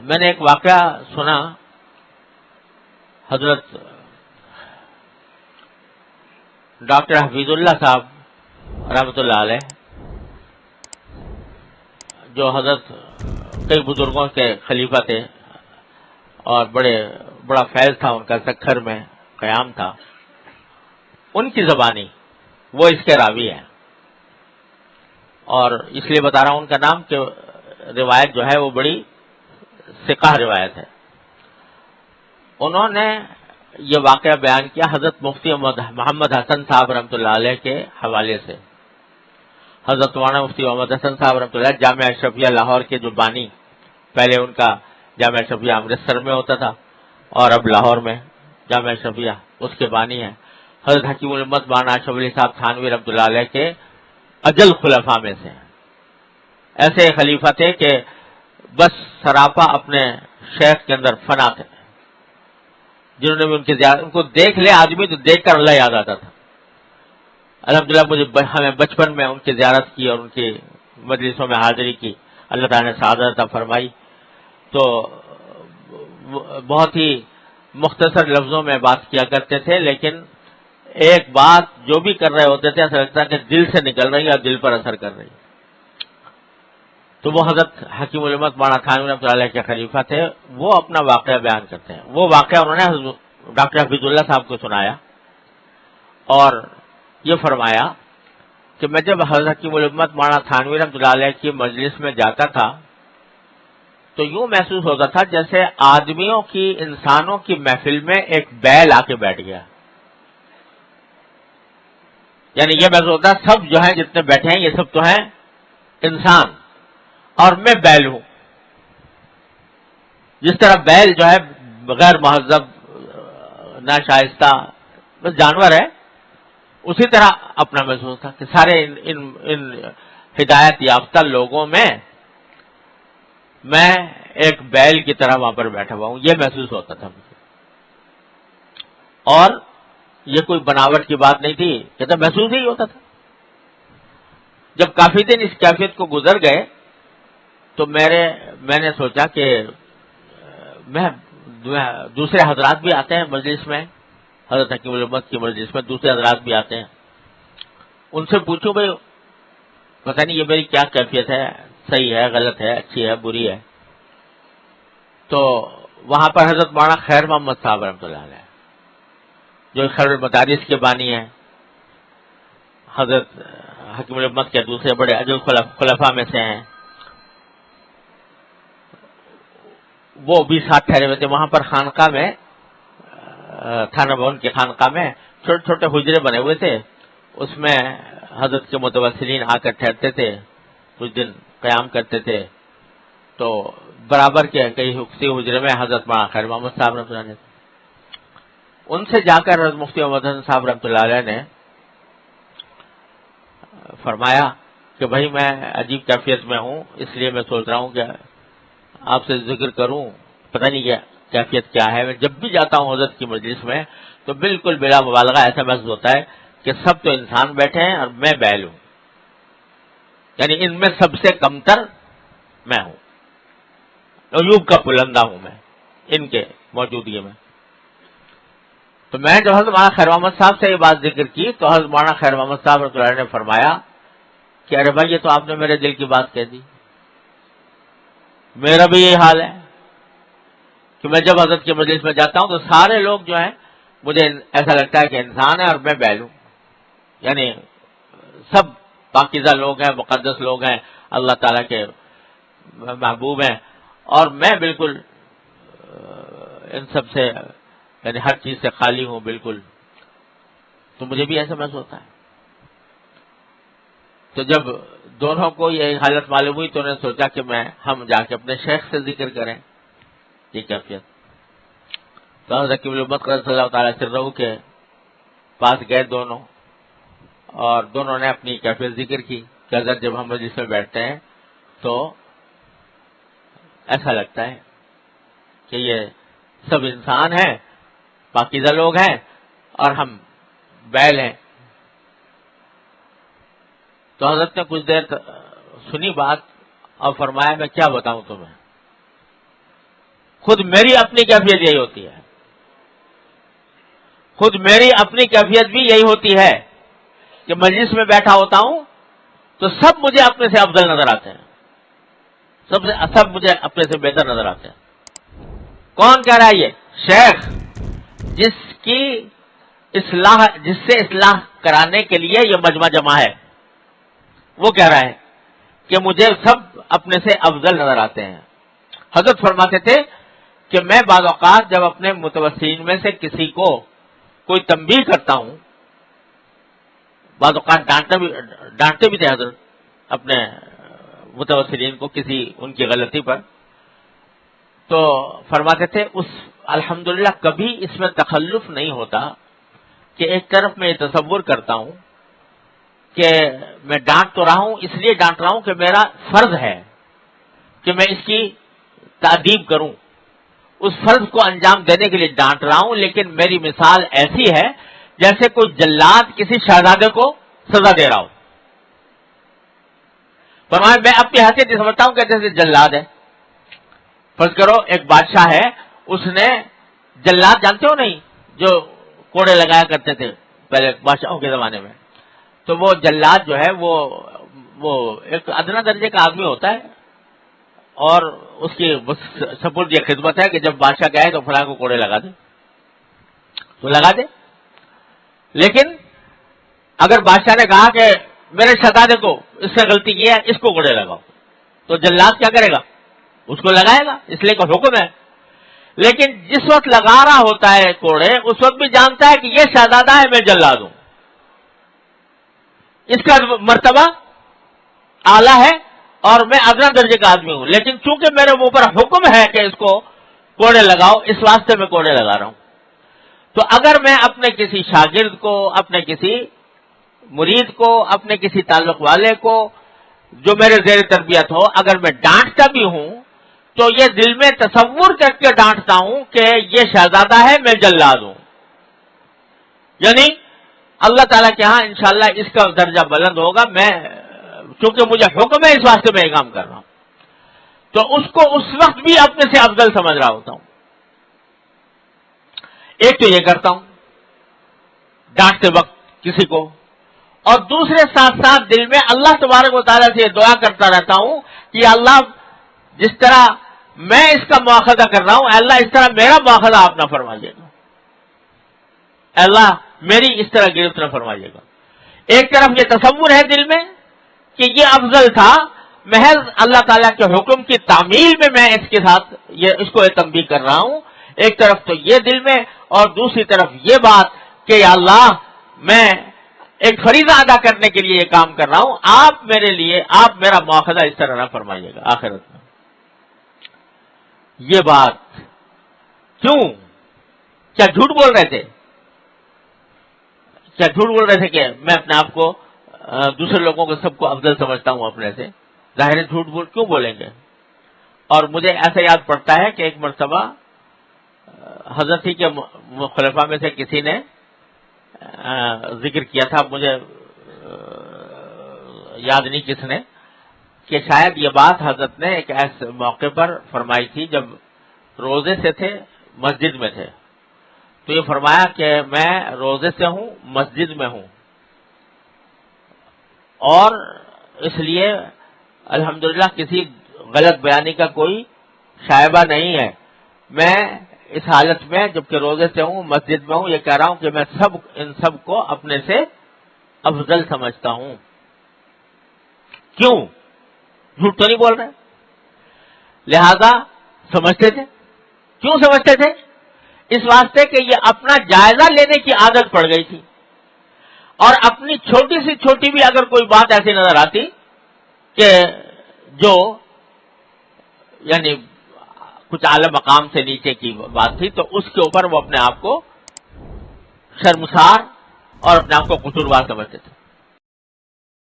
میں نے ایک واقعہ سنا، حضرت ڈاکٹر حفیظ اللہ صاحب رحمۃ اللہ علیہ، جو حضرت کئی بزرگوں کے خلیفہ تھے اور بڑا فیض تھا ان کا، سکھر میں قیام تھا، ان کی زبانی وہ اس کے راوی ہیں، اور اس لیے بتا رہا ہوں ان کا نام کہ روایت جو ہے وہ بڑی ثقہ روایت ہے۔ انہوں نے یہ واقعہ بیان کیا حضرت مفتی محمد حسن صاحب رحمۃ اللہ علیہ کے حوالے سے۔ حضرت مولانا مفتی محمد حسن صاحب رحمۃ اللہ علیہ جامعہ اشرفیہ لاہور کے جو بانی، پہلے ان کا جامعہ اشرفیہ امرتسر میں ہوتا تھا اور اب لاہور میں جامعہ اشرفیہ، اس کے بانی ہیں۔ حضرت حکیم الامت مولانا اشرف علی صاحب تھانوی رحمۃ اللہ علیہ کے اجل خلفاء میں سے ہیں۔ ایسے خلیفہ تھے کہ بس سراپا اپنے شیخ کے اندر فنا تھے، جنہوں نے بھی ان کو دیکھ لے آدمی تو دیکھ کر اللہ یاد آتا تھا۔ الحمدللہ ہمیں بچپن میں ان کی زیارت کی اور ان کی مجلسوں میں حاضری کی، اللہ تعالیٰ نے سعادت عطا فرمائی۔ تو بہت ہی مختصر لفظوں میں بات کیا کرتے تھے، لیکن ایک بات جو بھی کر رہے ہوتے تھے ایسا لگتا ہے کہ دل سے نکل رہی ہے اور دل پر اثر کر رہی ہے۔ تو وہ حضرت حکیم الامت مولانا تھانوی رحمۃ اللہ علیہ کے خلیفہ تھے، وہ اپنا واقعہ بیان کرتے ہیں۔ وہ واقعہ انہوں نے ڈاکٹر حفیظ اللہ صاحب کو سنایا اور یہ فرمایا کہ میں جب حضرت حکیم الامت مولانا تھانوی رحمۃ اللہ علیہ کی مجلس میں جاتا تھا تو یوں محسوس ہوتا تھا جیسے آدمیوں کی، انسانوں کی محفل میں ایک بیل آ کے بیٹھ گیا۔ یعنی یہ محسوس ہوتا ہے سب جو ہیں جتنے بیٹھے ہیں یہ سب تو ہیں انسان اور میں بیل ہوں۔ جس طرح بیل جو ہے غیر مہذب، ناشائستہ، بس جانور ہے، اسی طرح اپنا محسوس تھا کہ سارے ان ہدایت یافتہ لوگوں میں ایک بیل کی طرح وہاں پر بیٹھا ہوا ہوں، یہ محسوس ہوتا تھا مجھے۔ اور یہ کوئی بناوٹ کی بات نہیں تھی، یہ تو محسوس ہی ہوتا تھا۔ جب کافی دن اس کیفیت کو گزر گئے تو میں نے سوچا کہ دوسرے حضرات بھی آتے ہیں مجلس میں، حضرت حکیم الامت کی مجلس میں دوسرے حضرات بھی آتے ہیں، ان سے پوچھوں بھائی پتہ نہیں یہ میری کیا کیفیت ہے، صحیح ہے، غلط ہے، اچھی ہے، بری ہے۔ تو وہاں پر حضرت مولانا خیر محمد صاحب رحمۃ اللہ علیہ جو خیر المدارس کے بانی ہیں، حضرت حکیم الامت کے دوسرے بڑے اجل خلفاء میں سے ہیں، وہ بھی ساتھ ٹھہرے ہوئے تھے۔ وہاں پر خانقاہ میں، تھانہ بھون کی خانقاہ میں چھوٹے چھوٹے حجرے بنے ہوئے تھے، اس میں حضرت کے متوسلین آ کر ٹھہرتے تھے، کچھ دن قیام کرتے تھے۔ تو برابر کے کئی حجرے میں حضرت مولانا خیر محمد صاحب رحمۃ اللہ علیہ، ان سے جا کر حضرت مفتی محمد حسن صاحب رحمۃ اللہ علیہ نے فرمایا کہ بھائی میں عجیب کیفیت میں ہوں، اس لیے میں سوچ رہا ہوں کہ آپ سے ذکر کروں، پتہ نہیں کیا کیفیت کیا ہے۔ میں جب بھی جاتا ہوں حضرت کی مجلس میں تو بالکل بلا مبالغہ ایسا محسوس ہوتا ہے کہ سب تو انسان بیٹھے ہیں اور میں بیل ہوں، یعنی ان میں سب سے کمتر میں ہوں، عیوب کا پلندہ ہوں میں ان کے موجودگی میں۔ تو میں جب حضرت مولانا خیر محمد صاحب سے یہ بات ذکر کی تو حضرت مولانا خیر محمد صاحب رحمۃ اللہ علیہ نے فرمایا کہ ارے بھائی یہ تو آپ نے میرے دل کی بات کہہ دی، میرا بھی یہی حال ہے کہ میں جب حضرت کی مجلس میں جاتا ہوں تو سارے لوگ جو ہیں مجھے ایسا لگتا ہے کہ انسان ہے اور میں بیل ہوں، یعنی سب پاکیزہ لوگ ہیں، مقدس لوگ ہیں، اللہ تعالیٰ کے محبوب ہیں، اور میں بالکل ان سب سے یعنی ہر چیز سے خالی ہوں بالکل۔ تو مجھے بھی ایسا محسوس ہوتا ہے۔ تو جب دونوں کو یہ حالت معلوم ہوئی تو انہوں نے سوچا کہ ہم جا کے اپنے شیخ سے ذکر کریں یہ کیفیت۔ تو حضرت حکیم الامت صلی اللہ تعالیٰ سرہ کے پاس گئے دونوں، اور دونوں نے اپنی کیفیت ذکر کی کہ حضرت جب ہم مجلس میں بیٹھتے ہیں تو ایسا لگتا ہے کہ یہ سب انسان ہیں، پاکیزہ لوگ ہیں، اور ہم بیل ہیں۔ تو حضرت نے کچھ دیر سنی بات اور فرمایا میں کیا بتاؤں تمہیں، خود میری اپنی کیفیت یہی ہوتی ہے، خود میری اپنی کیفیت بھی یہی ہوتی ہے کہ مجلس میں بیٹھا ہوتا ہوں تو سب مجھے اپنے سے افضل نظر آتے ہیں، سب مجھے اپنے سے بہتر نظر آتے ہیں۔ کون کہہ رہا ہے؟ یہ شیخ جس سے اصلاح کرانے کے لیے یہ مجمع جمع ہے، وہ کہہ رہا ہے کہ مجھے سب اپنے سے افضل نظر آتے ہیں۔ حضرت فرماتے تھے کہ میں بعض اوقات جب اپنے متوسلین میں سے کسی کو کوئی تنبیہ کرتا ہوں، بعض اوقات ڈانٹتے بھی تھے حضرت اپنے متوسلین کو کسی ان کی غلطی پر، تو فرماتے تھے الحمدللہ کبھی اس میں تخلف نہیں ہوتا کہ ایک طرف میں یہ تصور کرتا ہوں کہ میں ڈانٹ تو رہا ہوں، اس لیے ڈانٹ رہا ہوں کہ میرا فرض ہے کہ میں اس کی تادیب کروں، اس فرض کو انجام دینے کے لیے ڈانٹ رہا ہوں، لیکن میری مثال ایسی ہے جیسے کوئی جلاد کسی شہزادے کو سزا دے رہا ہو۔ فرمایا میں اپنی حیثیت یہ سمجھتا ہوں کہ جیسے جلاد ہے، فرض کرو ایک بادشاہ ہے، اس نے جلاد جانتے ہو نہیں جو کوڑے لگایا کرتے تھے پہلے بادشاہوں کے زمانے میں، تو وہ جلاد جو ہے وہ ایک ادنا درجے کا آدمی ہوتا ہے اور اس کی سپرد یہ خدمت ہے کہ جب بادشاہ کہے تو فلاں کو کوڑے لگا دے تو لگا دے، لیکن اگر بادشاہ نے کہا کہ میرے شہزادے کو اس سے غلطی کی ہے اس کو کوڑے لگاؤ، تو جلاد کیا کرے گا؟ اس کو لگائے گا، اس لیے کا حکم ہے۔ لیکن جس وقت لگا رہا ہوتا ہے کوڑے اس وقت بھی جانتا ہے کہ یہ شہزادہ ہے، میں جلاد ہوں، اس کا مرتبہ اعلیٰ ہے اور میں ادنا درجے کا آدمی ہوں، لیکن چونکہ میرے اوپر حکم ہے کہ اس کو کوڑے لگاؤ، اس واسطے میں کوڑے لگا رہا ہوں۔ تو اگر میں اپنے کسی شاگرد کو، اپنے کسی مرید کو، اپنے کسی تعلق والے کو جو میرے زیر تربیت ہو، اگر میں ڈانٹتا بھی ہوں تو یہ دل میں تصور کر کے ڈانٹتا ہوں کہ یہ شہزادہ ہے، میں جلاد ہوں، یعنی اللہ تعالیٰ کے ہاں انشاءاللہ اس کا درجہ بلند ہوگا، میں چونکہ مجھے حکم ہے اس واسطے میں یہ کام کر رہا ہوں، تو اس کو اس وقت بھی اپنے سے افضل سمجھ رہا ہوتا ہوں۔ ایک تو یہ کرتا ہوں ڈانٹتے وقت کسی کو، اور دوسرے ساتھ ساتھ دل میں اللہ تبارک و تعالیٰ سے یہ دعا کرتا رہتا ہوں کہ اللہ جس طرح میں اس کا مواخذہ کر رہا ہوں، اللہ اس طرح میرا مواخذہ آپ نہ فرمائیے گا، اللہ میری اس طرح گرفت نہ فرمائیے گا۔ ایک طرف یہ تصور ہے دل میں کہ یہ افضل تھا، محض اللہ تعالیٰ کے حکم کی تعمیل میں اس کے ساتھ اس کو تنبیہ کر رہا ہوں، ایک طرف تو یہ دل میں، اور دوسری طرف یہ بات کہ یا اللہ میں ایک فریضہ ادا کرنے کے لیے یہ کام کر رہا ہوں، آپ میرے لیے آپ میرا مواخذہ اس طرح نہ فرمائیے گا آخرت میں۔ یہ بات کیوں؟ کیا جھوٹ بول رہے تھے؟ کیا جھوٹ بول رہے تھے کہ میں اپنے آپ کو دوسرے لوگوں کو سب کو افضل سمجھتا ہوں اپنے سے؟ ظاہر جھوٹ کیوں بولیں گے؟ اور مجھے ایسا یاد پڑتا ہے کہ ایک مرتبہ حضرت ہی کے خلفاء میں سے کسی نے ذکر کیا تھا، مجھے یاد نہیں کس نے، کہ شاید یہ بات حضرت نے ایک ایسے موقع پر فرمائی تھی جب روزے سے تھے، مسجد میں تھے، تو یہ فرمایا کہ میں روزے سے ہوں، مسجد میں ہوں، اور اس لیے الحمدللہ کسی غلط بیانی کا کوئی شائبہ نہیں ہے، میں اس حالت میں جبکہ روزے سے ہوں، مسجد میں ہوں، یہ کہہ رہا ہوں کہ میں ان سب کو اپنے سے افضل سمجھتا ہوں۔ کیوں؟ جھوٹ تو نہیں بول رہے، لہذا سمجھتے تھے۔ کیوں سمجھتے تھے؟ اس واسطے کہ یہ اپنا جائزہ لینے کی عادت پڑ گئی تھی، اور اپنی چھوٹی سی چھوٹی بھی اگر کوئی بات ایسی نظر آتی کہ جو یعنی کچھ اعلی مقام سے نیچے کی بات تھی، تو اس کے اوپر وہ اپنے آپ کو شرمسار اور اپنے آپ کو قصوروار سمجھتے تھے۔